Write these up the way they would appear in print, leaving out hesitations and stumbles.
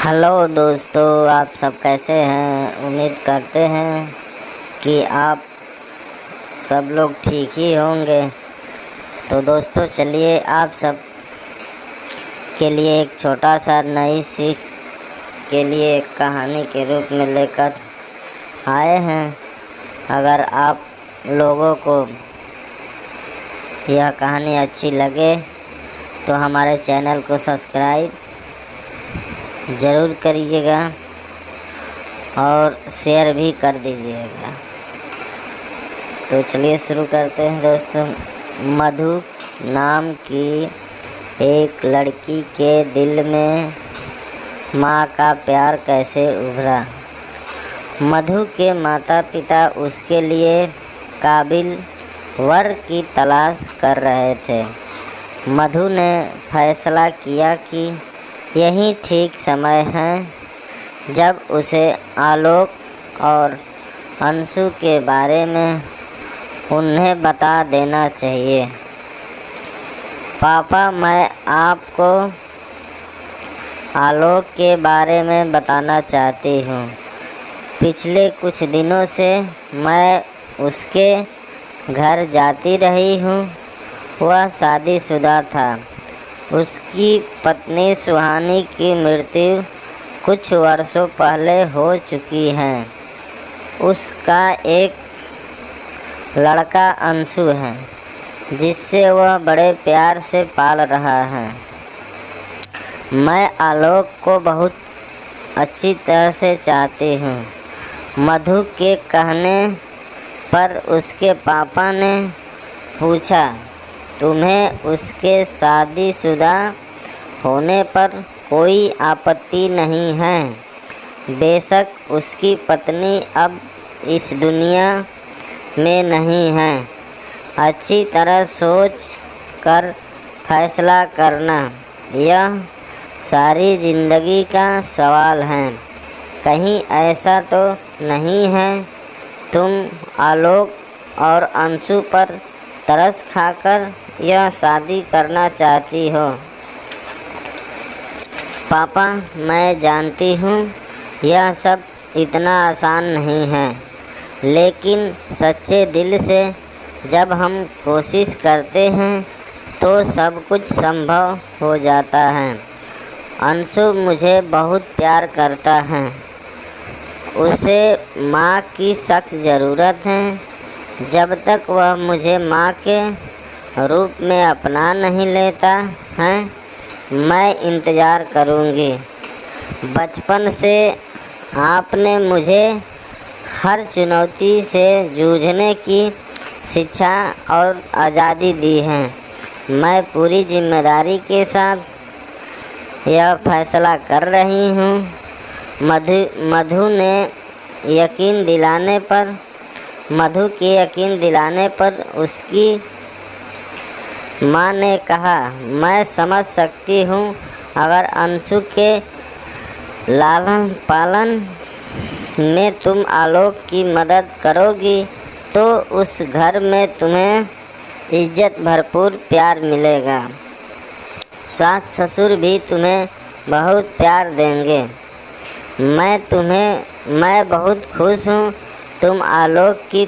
Hello दोस्तों, आप सब कैसे हैं। उम्मीद करते हैं कि आप सब लोग ठीक ही होंगे। तो दोस्तों, चलिए आप सब के लिए एक छोटा सा नई सीख के लिए एक कहानी के रूप में लेकर आए हैं। अगर आप लोगों को यह कहानी अच्छी लगे तो हमारे चैनल को सब्सक्राइब ज़रूर करिएगा और शेयर भी कर दीजिएगा। तो चलिए शुरू करते हैं दोस्तों। मधु नाम की एक लड़की के दिल में माँ का प्यार कैसे उभरा। मधु के माता पिता उसके लिए काबिल वर की तलाश कर रहे थे। मधु ने फैसला किया कि यही ठीक समय है जब उसे आलोक और अंशु के बारे में उन्हें बता देना चाहिए। पापा, मैं आपको आलोक के बारे में बताना चाहती हूँ। पिछले कुछ दिनों से मैं उसके घर जाती रही हूँ। वह शादीशुदा था। उसकी पत्नी सुहानी की मृत्यु कुछ वर्षों पहले हो चुकी है। उसका एक लड़का अंशु है जिससे वह बड़े प्यार से पाल रहा है। मैं आलोक को बहुत अच्छी तरह से चाहती हूँ। मधु के कहने पर उसके पापा ने पूछा, तुम्हें उसके शादीशुदा होने पर कोई आपत्ति नहीं है? बेशक उसकी पत्नी अब इस दुनिया में नहीं है। अच्छी तरह सोच कर फैसला करना, यह सारी ज़िंदगी का सवाल है। कहीं ऐसा तो नहीं है तुम आलोक और अंशु पर तरस खाकर यह शादी करना चाहती हो? पापा, मैं जानती हूँ यह सब इतना आसान नहीं है, लेकिन सच्चे दिल से जब हम कोशिश करते हैं तो सब कुछ संभव हो जाता है। अंशु मुझे बहुत प्यार करता है। उसे माँ की सख्त ज़रूरत है। जब तक वह मुझे माँ के रूप में अपना नहीं लेता है, मैं इंतज़ार करूँगी। बचपन से आपने मुझे हर चुनौती से जूझने की शिक्षा और आज़ादी दी है। मैं पूरी जिम्मेदारी के साथ यह फैसला कर रही हूँ। मधु के यकीन दिलाने पर उसकी माँ ने कहा, मैं समझ सकती हूँ अगर अंशु के लालन पालन में तुम आलोक की मदद करोगी तो उस घर में तुम्हें इज्जत भरपूर प्यार मिलेगा। सास ससुर भी तुम्हें बहुत प्यार देंगे। मैं बहुत खुश हूँ तुम आलोक की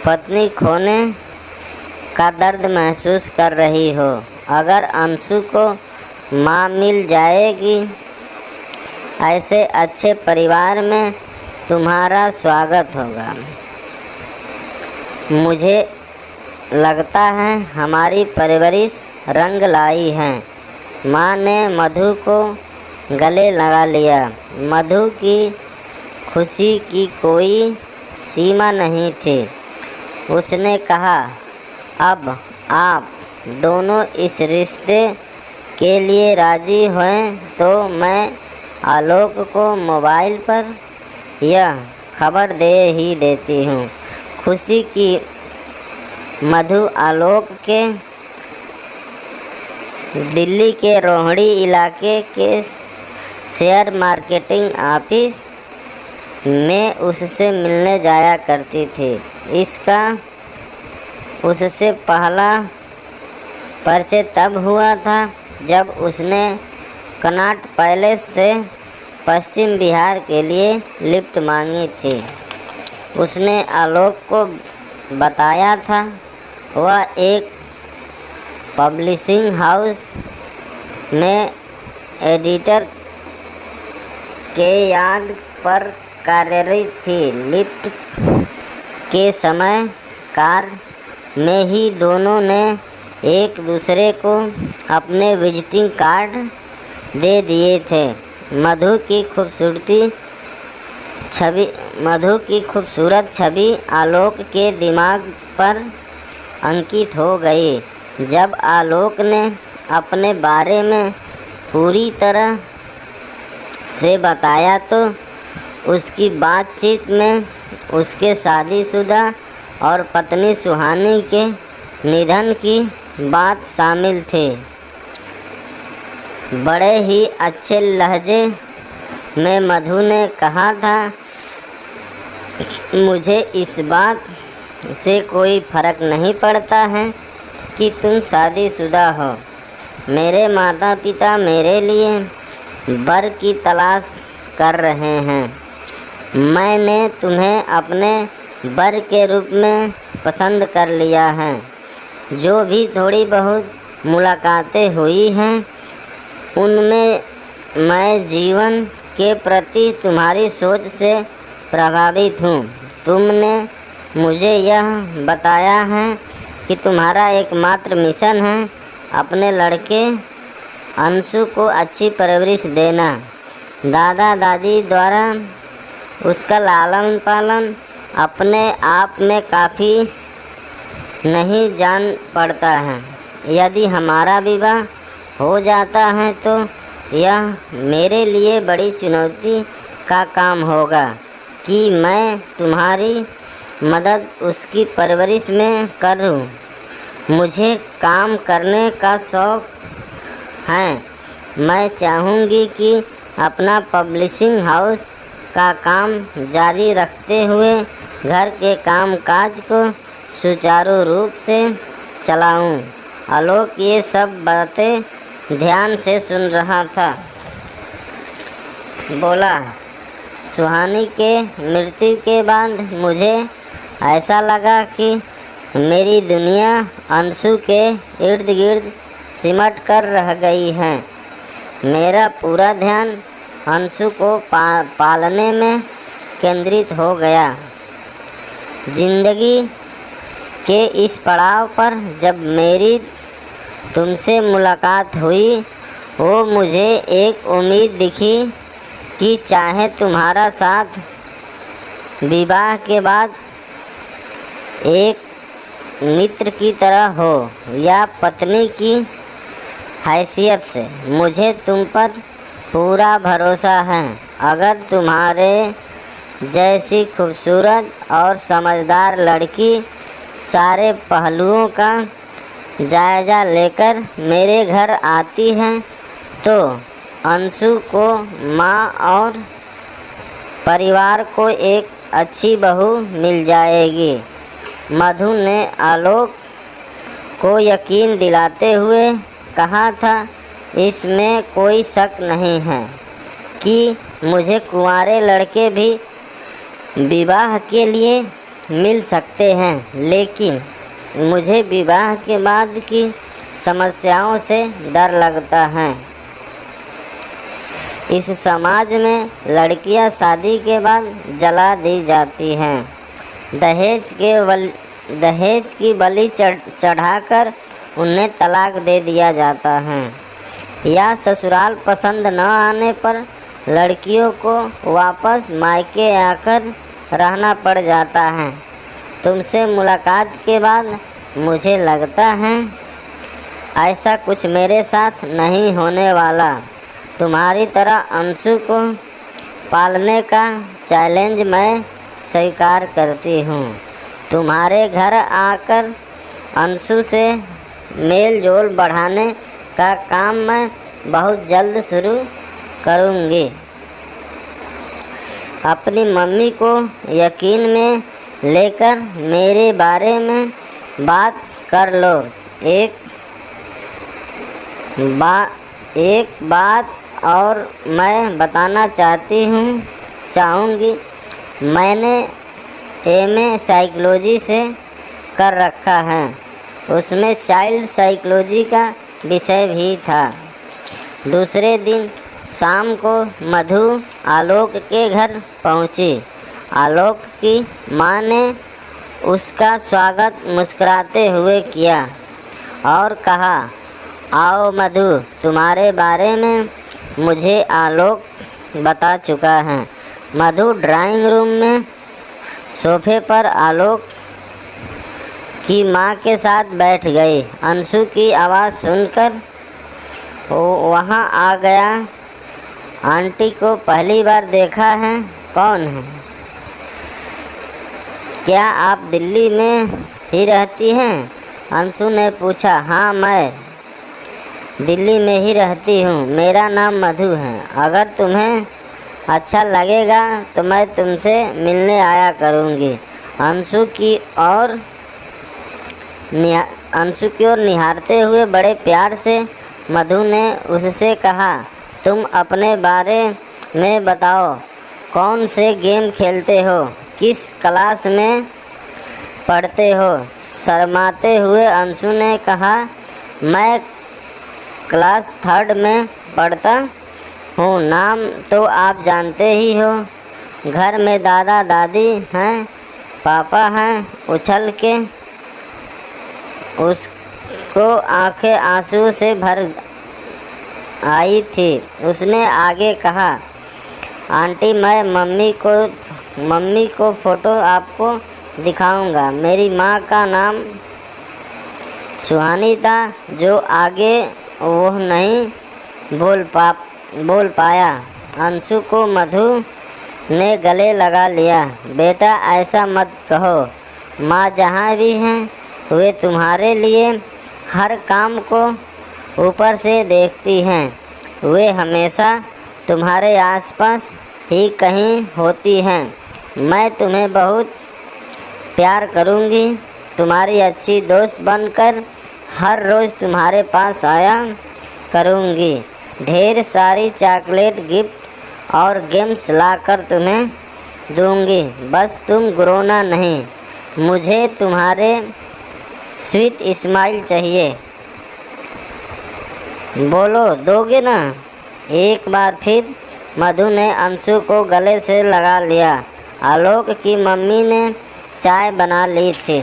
पत्नी खोने का दर्द महसूस कर रही हो। अगर अंशु को माँ मिल जाएगी, ऐसे अच्छे परिवार में तुम्हारा स्वागत होगा। मुझे लगता है हमारी परवरिश रंग लाई है। माँ ने मधु को गले लगा लिया। मधु की खुशी की कोई सीमा नहीं थी। उसने कहा, अब आप दोनों इस रिश्ते के लिए राज़ी हुए तो मैं आलोक को मोबाइल पर यह खबर दे ही देती हूँ। खुशी की मधु आलोक के दिल्ली के रोहिणी इलाके के शेयर मार्केटिंग ऑफिस में उससे मिलने जाया करती थी। इसका उससे पहला परिचय तब हुआ था जब उसने कनॉट पैलेस से पश्चिम बिहार के लिए लिफ्ट मांगी थी। उसने आलोक को बताया था वह एक पब्लिशिंग हाउस में एडिटर के याद पर कार्यरत थी। लिफ्ट के समय कार में ही दोनों ने एक दूसरे को अपने विजिटिंग कार्ड दे दिए थे। मधु की खूबसूरत छवि आलोक के दिमाग पर अंकित हो गई। जब आलोक ने अपने बारे में पूरी तरह से बताया तो उसकी बातचीत में उसके शादीशुदा और पत्नी सुहानी के निधन की बात शामिल थी। बड़े ही अच्छे लहजे में मधु ने कहा था, मुझे इस बात से कोई फ़र्क नहीं पड़ता है कि तुम शादीशुदा हो। मेरे माता पिता मेरे लिए वर की तलाश कर रहे हैं। मैंने तुम्हें अपने वर के रूप में पसंद कर लिया है। जो भी थोड़ी बहुत मुलाकातें हुई हैं उनमें मैं जीवन के प्रति तुम्हारी सोच से प्रभावित हूँ। तुमने मुझे यह बताया है कि तुम्हारा एकमात्र मिशन है अपने लड़के अंशु को अच्छी परवरिश देना। दादा दादी द्वारा उसका लालन पालन अपने आप में काफ़ी नहीं जान पड़ता है। यदि हमारा विवाह हो जाता है तो यह मेरे लिए बड़ी चुनौती का काम होगा कि मैं तुम्हारी मदद उसकी परवरिश में करूं। मुझे काम करने का शौक़ है। मैं चाहूँगी कि अपना पब्लिशिंग हाउस का काम जारी रखते हुए घर के कामकाज को सुचारू रूप से चलाऊं। आलोक ये सब बातें ध्यान से सुन रहा था। बोला, सुहानी के मृत्यु के बाद मुझे ऐसा लगा कि मेरी दुनिया अंशु के इर्द गिर्द सिमट कर रह गई है। मेरा पूरा ध्यान अंशु को पालने में केंद्रित हो गया। जिंदगी के इस पड़ाव पर जब मेरी तुमसे मुलाकात हुई वो मुझे एक उम्मीद दिखी कि चाहे तुम्हारा साथ विवाह के बाद एक मित्र की तरह हो या पत्नी की हैसियत से, मुझे तुम पर पूरा भरोसा है। अगर तुम्हारे जैसी खूबसूरत और समझदार लड़की सारे पहलुओं का जायज़ा लेकर मेरे घर आती है तो अंशु को, माँ और परिवार को एक अच्छी बहू मिल जाएगी। मधु ने आलोक को यकीन दिलाते हुए कहा था, इसमें कोई शक नहीं है कि मुझे कुंवारे लड़के भी विवाह के लिए मिल सकते हैं, लेकिन मुझे विवाह के बाद की समस्याओं से डर लगता है। इस समाज में लड़कियां शादी के बाद जला दी जाती हैं। दहेज की बलि चढ़ाकर उन्हें तलाक दे दिया जाता है या ससुराल पसंद न आने पर लड़कियों को वापस मायके आकर रहना पड़ जाता है। तुमसे मुलाकात के बाद मुझे लगता है ऐसा कुछ मेरे साथ नहीं होने वाला। तुम्हारी तरह अंशु को पालने का चैलेंज मैं स्वीकार करती हूँ। तुम्हारे घर आकर अंशु से मेल जोल बढ़ाने का काम मैं बहुत जल्द शुरू करूँगी। अपनी मम्मी को यकीन में लेकर मेरे बारे में बात कर लो। एक बात और मैं बताना चाहूँगी मैंने एमए साइकोलॉजी से कर रखा है। उसमें चाइल्ड साइकोलॉजी का विषय भी था। दूसरे दिन शाम को मधु आलोक के घर पहुँची। आलोक की माँ ने उसका स्वागत मुस्कुराते हुए किया और कहा, आओ मधु, तुम्हारे बारे में मुझे आलोक बता चुका है। मधु ड्राइंग रूम में सोफे पर आलोक की माँ के साथ बैठ गई। अंशु की आवाज़ सुनकर वो वहाँ आ गया। आंटी को पहली बार देखा है? कौन है? क्या आप दिल्ली में ही रहती हैं? अंशु ने पूछा। हाँ, मैं दिल्ली में ही रहती हूँ। मेरा नाम मधु है। अगर तुम्हें अच्छा लगेगा तो मैं तुमसे मिलने आया करूँगी। अंशु की ओर निहारते हुए बड़े प्यार से मधु ने उससे कहा, तुम अपने बारे में बताओ। कौन से गेम खेलते हो? किस क्लास में पढ़ते हो? शर्माते हुए अंशु ने कहा, मैं क्लास 3 में पढ़ता हूँ। नाम तो आप जानते ही हो। घर में दादा दादी हैं, पापा हैं। उछल के उसको आंखें आंसू से भर आई थी। उसने आगे कहा, आंटी, मैं मम्मी को फ़ोटो आपको दिखाऊंगा। मेरी माँ का नाम सुहानी था। जो आगे वो नहीं बोल पाया। अंशु को मधु ने गले लगा लिया। बेटा, ऐसा मत कहो। माँ जहाँ भी हैं वे तुम्हारे लिए हर काम को ऊपर से देखती हैं। वे हमेशा तुम्हारे आसपास ही कहीं होती हैं। मैं तुम्हें बहुत प्यार करूँगी। तुम्हारी अच्छी दोस्त बनकर हर रोज़ तुम्हारे पास आया करूँगी। ढेर सारी चॉकलेट, गिफ्ट और गेम्स लाकर तुम्हें दूँगी। बस तुम रोना नहीं। मुझे तुम्हारे स्वीट स्माइल चाहिए। बोलो, दोगे ना? एक बार फिर मधु ने अंशु को गले से लगा लिया। आलोक की मम्मी ने चाय बना ली थी।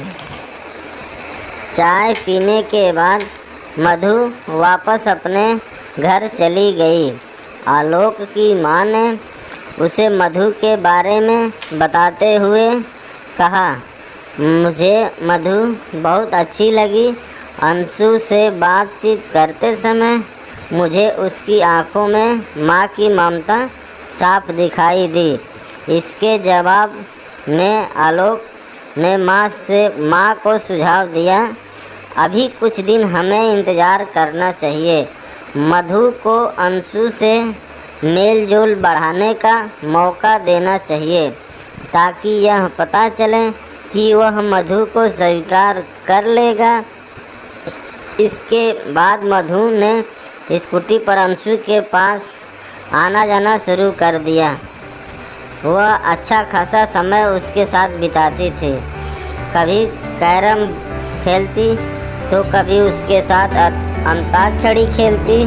चाय पीने के बाद मधु वापस अपने घर चली गई। आलोक की माँ ने उसे मधु के बारे में बताते हुए कहा, मुझे मधु बहुत अच्छी लगी। अंशु से बातचीत करते समय मुझे उसकी आंखों में माँ की ममता साफ दिखाई दी। इसके जवाब में आलोक ने माँ को सुझाव दिया, अभी कुछ दिन हमें इंतज़ार करना चाहिए। मधु को अंशु से मेल जोल बढ़ाने का मौका देना चाहिए ताकि यह पता चले कि वह मधु को स्वीकार कर लेगा। इसके बाद मधु ने स्कूटी पर अंशु के पास आना जाना शुरू कर दिया। वह अच्छा खासा समय उसके साथ बिताती थी। कभी कैरम खेलती तो कभी उसके साथ अंताक्षरी खेलती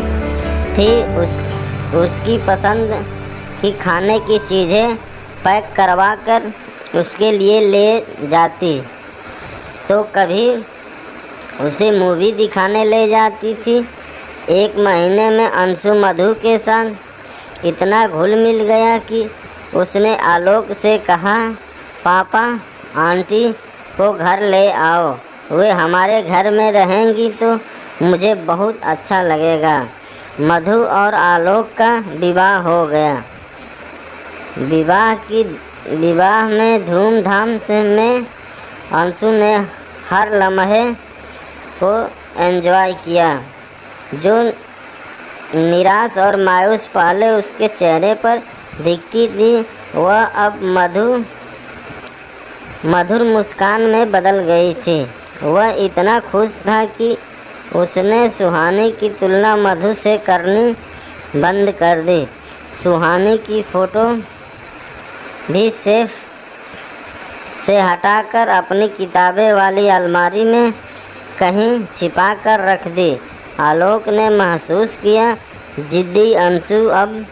थी। उसकी पसंद की खाने की चीज़ें पैक करवा कर उसके लिए ले जाती तो कभी उसे मूवी दिखाने ले जाती थी। एक महीने में अंशु मधु के साथ इतना घुल मिल गया कि उसने आलोक से कहा, पापा आंटी को घर ले आओ। वे हमारे घर में रहेंगी तो मुझे बहुत अच्छा लगेगा। मधु और आलोक का विवाह हो गया। विवाह में धूमधाम से में अंशु ने हर लम्हे को एंजॉय किया। जो निराश और मायूस पहले उसके चेहरे पर दिखती थी वह अब मधुर मुस्कान में बदल गई थी। वह इतना खुश था कि उसने सुहानी की तुलना मधु से करनी बंद कर दी। सुहानी की फ़ोटो भी सेफ से हटाकर अपनी किताबें वाली अलमारी में कहीं छिपा कर रख दी। आलोक ने महसूस किया जिद्दी अंशु अब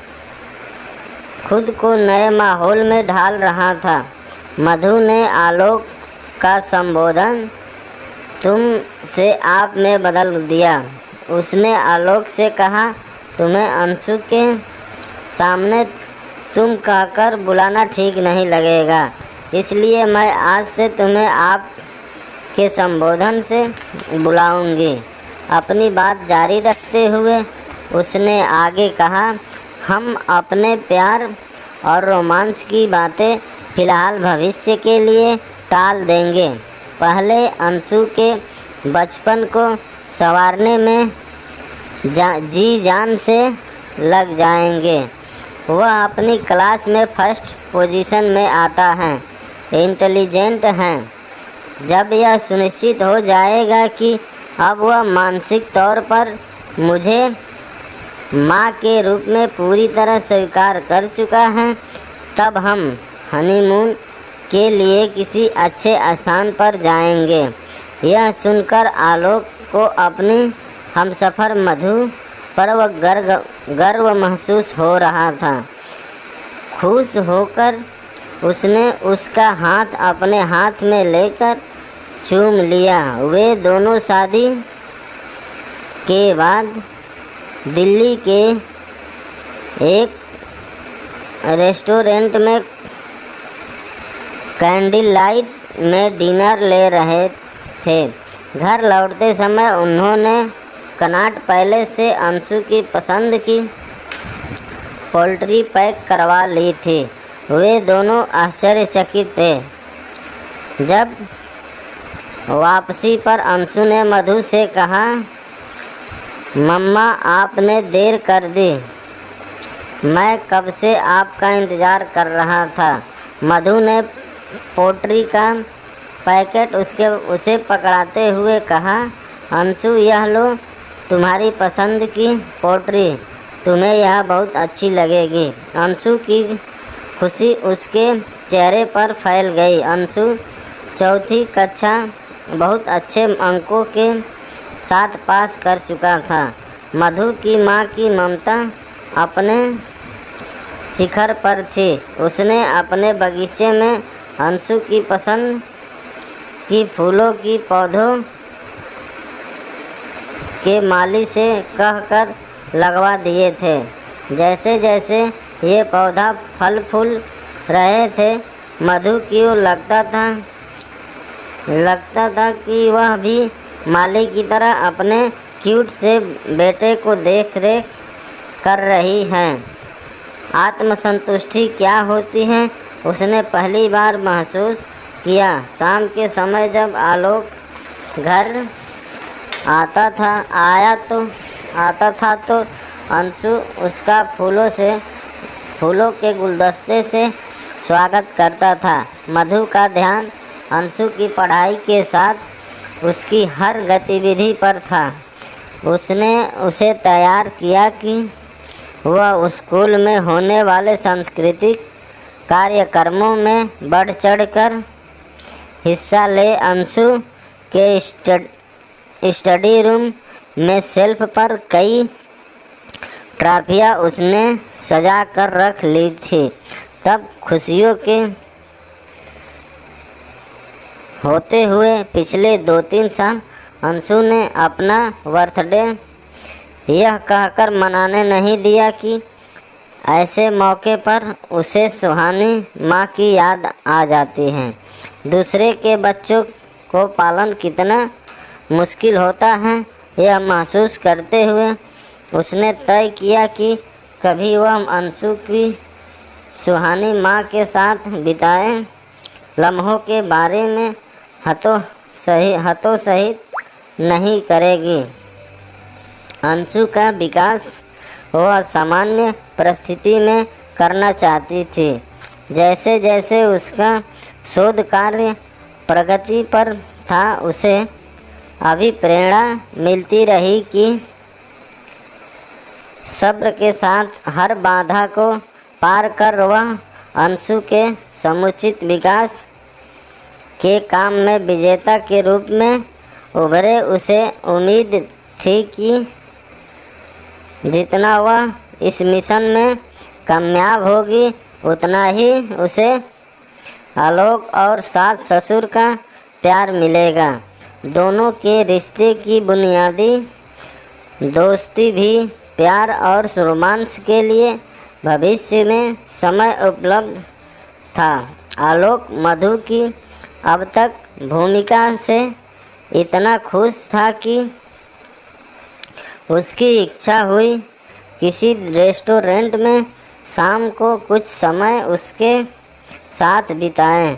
खुद को नए माहौल में ढाल रहा था। मधु ने आलोक का संबोधन तुम से आप में बदल दिया। उसने आलोक से कहा, तुम्हें अंशु के सामने तुम कहकर बुलाना ठीक नहीं लगेगा, इसलिए मैं आज से तुम्हें आप के संबोधन से बुलाऊंगी। अपनी बात जारी रखते हुए उसने आगे कहा, हम अपने प्यार और रोमांस की बातें फ़िलहाल भविष्य के लिए टाल देंगे। पहले अंशु के बचपन को संवारने में जी जान से लग जाएंगे। वह अपनी क्लास में फर्स्ट पोजीशन में आता है, इंटेलिजेंट हैं। जब यह सुनिश्चित हो जाएगा कि अब वह मानसिक तौर पर मुझे माँ के रूप में पूरी तरह स्वीकार कर चुका है, तब हम हनीमून के लिए किसी अच्छे स्थान पर जाएंगे। यह सुनकर आलोक को अपनी हमसफ़र मधु पर वह गर्व महसूस हो रहा था। खुश होकर उसने उसका हाथ अपने हाथ में लेकर चूम लिया। वे दोनों शादी के बाद दिल्ली के एक रेस्टोरेंट में कैंडल लाइट में डिनर ले रहे थे। घर लौटते समय उन्होंने कनॉट पैलेस से अंशु की पसंद की पोल्ट्री पैक करवा ली थी। वे दोनों आश्चर्यचकित थे। जब वापसी पर अंशु ने मधु से कहा, मम्मा आपने देर कर दी, मैं कब से आपका इंतज़ार कर रहा था। मधु ने पोल्ट्री का पैकेट उसे पकड़ाते हुए कहा, अंशु यह लो तुम्हारी पसंद की पोल्ट्री, तुम्हें यह बहुत अच्छी लगेगी। अंशु की खुशी उसके चेहरे पर फैल गई। अंशु चौथी कक्षा बहुत अच्छे अंकों के साथ पास कर चुका था। मधु की माँ की ममता अपने शिखर पर थी। उसने अपने बगीचे में अंशु की पसंद की फूलों की पौधों के माली से कहकर लगवा दिए थे। जैसे जैसे ये पौधा फल फूल रहे थे, मधु की ओर लगता था कि वह भी माली की तरह अपने क्यूट से बेटे को देख रेख कर रही है। आत्मसंतुष्टि क्या होती है उसने पहली बार महसूस किया। शाम के समय जब आलोक घर आता था तो अंशु उसका फूलों के गुलदस्ते से स्वागत करता था। मधु का ध्यान अंशु की पढ़ाई के साथ उसकी हर गतिविधि पर था। उसने उसे तैयार किया कि वह स्कूल में होने वाले सांस्कृतिक कार्यक्रमों में बढ़ चढ़कर हिस्सा ले। अंशु के स्टडी रूम में शेल्फ पर कई ट्रॉफियाँ उसने सजा कर रख ली थी। तब खुशियों के होते हुए पिछले 2-3 साल अंशु ने अपना बर्थडे यह कहकर मनाने नहीं दिया कि ऐसे मौके पर उसे सुहानी माँ की याद आ जाती है। दूसरे के बच्चों को पालन कितना मुश्किल होता है यह महसूस करते हुए उसने तय किया कि कभी वह अंशु की सुहानी माँ के साथ बिताए लम्हों के बारे में हतोत्साहित नहीं करेगी। अंशु का विकास वह सामान्य परिस्थिति में करना चाहती थी। जैसे जैसे उसका शोध कार्य प्रगति पर था, उसे अभी प्रेरणा मिलती रही कि सब्र के साथ हर बाधा को पार कर वह अंशु के समुचित विकास के काम में विजेता के रूप में उभरे। उसे उम्मीद थी कि जितना वह इस मिशन में कामयाब होगी उतना ही उसे आलोक और सास ससुर का प्यार मिलेगा। दोनों के रिश्ते की बुनियादी दोस्ती भी प्यार और रोमांस के लिए भविष्य में समय उपलब्ध था। आलोक मधु की अब तक भूमिका से इतना खुश था कि उसकी इच्छा हुई किसी रेस्टोरेंट में शाम को कुछ समय उसके साथ बिताएं।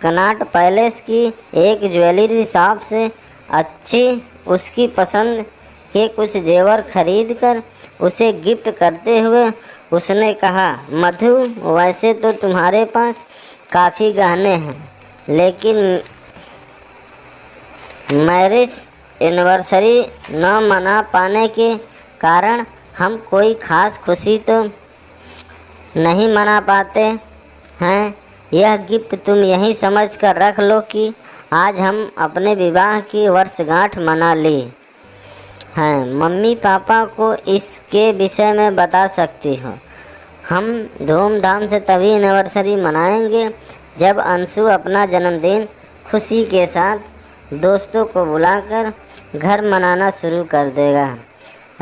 कनॉट पैलेस की एक ज्वेलरी शॉप से अच्छी उसकी पसंद के कुछ जेवर खरीदकर उसे गिफ्ट करते हुए उसने कहा, मधु, वैसे तो तुम्हारे पास काफ़ी गहने हैं, लेकिन मैरिज एनिवर्सरी न मना पाने के कारण हम कोई ख़ास खुशी तो नहीं मना पाते हैं। यह गिफ्ट तुम यही समझ कर रख लो कि आज हम अपने विवाह की वर्षगांठ मना ली हैं। मम्मी पापा को इसके विषय में बता सकती हो। हम धूमधाम से तभी एनिवर्सरी मनाएंगे जब अंशु अपना जन्मदिन खुशी के साथ दोस्तों को बुलाकर घर मनाना शुरू कर देगा।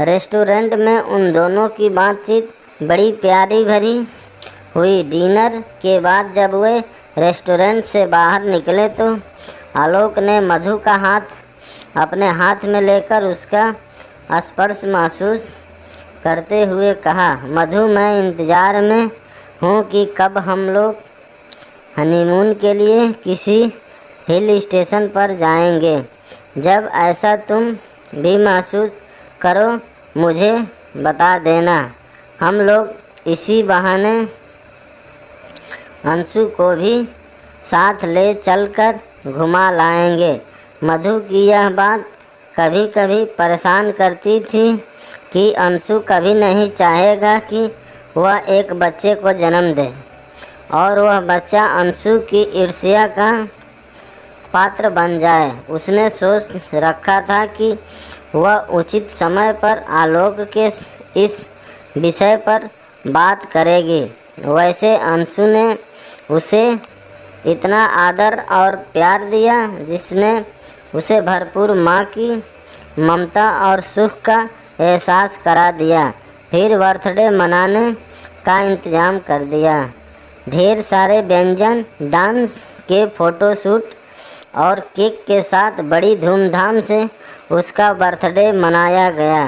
रेस्टोरेंट में उन दोनों की बातचीत बड़ी प्यारी भरी हुई। डिनर के बाद जब वे रेस्टोरेंट से बाहर निकले तो आलोक ने मधु का हाथ अपने हाथ में लेकर उसका स्पर्श महसूस करते हुए कहा, मधु, मैं इंतज़ार में हूँ कि कब हम लोग हनीमून के लिए किसी हिल स्टेशन पर जाएंगे। जब ऐसा तुम भी महसूस करो मुझे बता देना। हम लोग इसी बहाने अंशु को भी साथ ले चलकर घुमा लाएंगे। मधु की यह बात कभी कभी परेशान करती थी कि अंशु कभी नहीं चाहेगा कि वह एक बच्चे को जन्म दे और वह बच्चा अंशु की ईर्ष्या का पात्र बन जाए। उसने सोच रखा था कि वह उचित समय पर आलोक के इस विषय पर बात करेगी। वैसे अंशु ने उसे इतना आदर और प्यार दिया जिसने उसे भरपूर माँ की ममता और सुख का एहसास करा दिया। फिर बर्थडे मनाने का इंतज़ाम कर दिया। ढेर सारे व्यंजन, डांस के फ़ोटोशूट और केक के साथ बड़ी धूमधाम से उसका बर्थडे मनाया गया।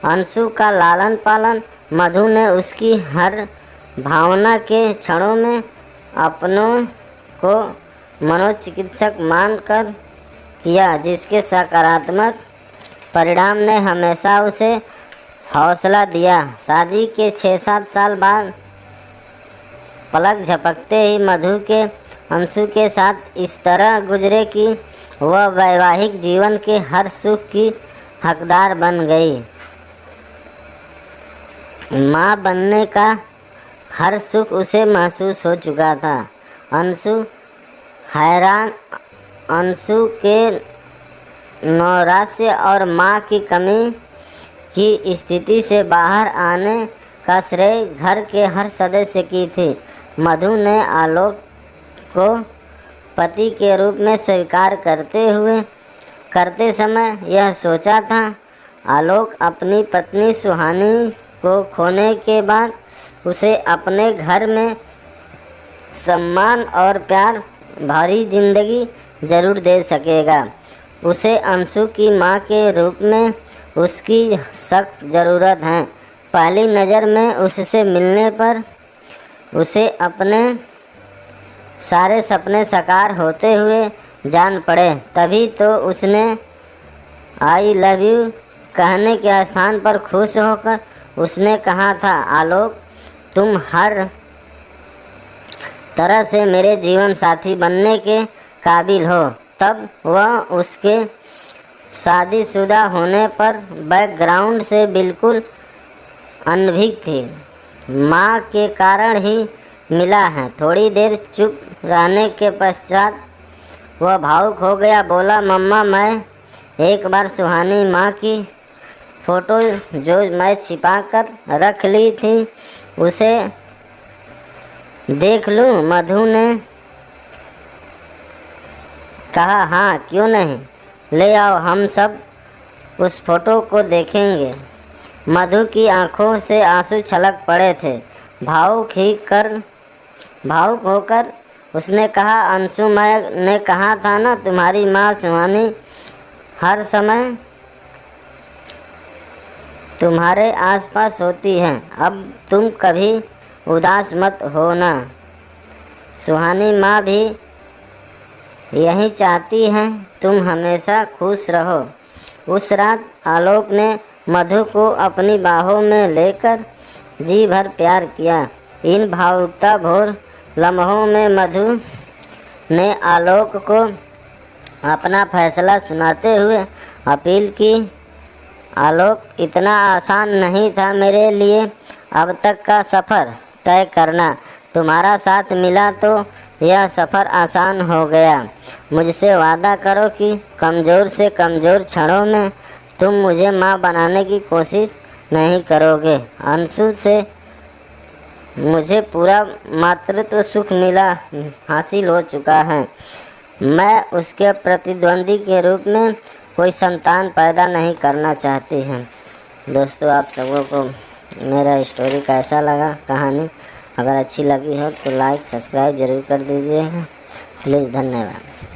अंशु का लालन पालन मधु ने उसकी हर भावना के क्षणों में अपनों को मनोचिकित्सक मानकर किया, जिसके सकारात्मक परिणाम ने हमेशा उसे हौसला दिया। शादी के 6-7 साल बाद पलक झपकते ही मधु के अंशु के साथ इस तरह गुजरे कि वह वैवाहिक जीवन के हर सुख की हकदार बन गई। माँ बनने का हर सुख उसे महसूस हो चुका था। अंशु के नौराश्य और माँ की कमी की स्थिति से बाहर आने का श्रेय घर के हर सदस्य की थी। मधु ने आलोक को पति के रूप में स्वीकार करते समय यह सोचा था, आलोक अपनी पत्नी सुहानी को खोने के बाद उसे अपने घर में सम्मान और प्यार भरी जिंदगी ज़रूर दे सकेगा। उसे अंशु की माँ के रूप में उसकी सख्त ज़रूरत है। पहली नज़र में उससे मिलने पर उसे अपने सारे सपने साकार होते हुए जान पड़े। तभी तो उसने आई लव यू कहने के स्थान पर खुश होकर उसने कहा था, आलोक, तुम हर तरह से मेरे जीवन साथी बनने के काबिल हो। तब वह उसके शादीशुदा होने पर बैकग्राउंड से बिल्कुल अनभिज्ञ थी। माँ के कारण ही मिला है। थोड़ी देर चुप रहने के पश्चात वह भावुक हो गया, बोला, मम्मा, मैं एक बार सुहानी माँ की फ़ोटो जो मैं छिपा कर रख ली थी उसे देख लूँ? मधु ने कहा, हाँ, क्यों नहीं, ले आओ, हम सब उस फोटो को देखेंगे। मधु की आंखों से आंसू छलक पड़े थे। भावुक होकर उसने कहा, अंशु, मैंने कहा था ना, तुम्हारी माँ सुहानी हर समय तुम्हारे आसपास होती है। अब तुम कभी उदास मत होना। सुहानी माँ भी यही चाहती है, तुम हमेशा खुश रहो। उस रात आलोक ने मधु को अपनी बाहों में लेकर जी भर प्यार किया। इन भावुकता भोर लम्हों में मधु ने आलोक को अपना फैसला सुनाते हुए अपील की, आलोक, इतना आसान नहीं था मेरे लिए अब तक का सफ़र तय करना। तुम्हारा साथ मिला तो यह सफ़र आसान हो गया। मुझसे वादा करो कि कमज़ोर से कमज़ोर क्षणों में तुम मुझे माँ बनाने की कोशिश नहीं करोगे। अंशु से मुझे पूरा मातृत्व सुख हासिल हो चुका है। मैं उसके प्रतिद्वंदी के रूप में कोई संतान पैदा नहीं करना चाहती हूँ। दोस्तों, आप सबों को मेरा स्टोरी कैसा लगा, कहानी अगर अच्छी लगी हो तो लाइक सब्सक्राइब ज़रूर कर दीजिएगा। प्लीज़, धन्यवाद।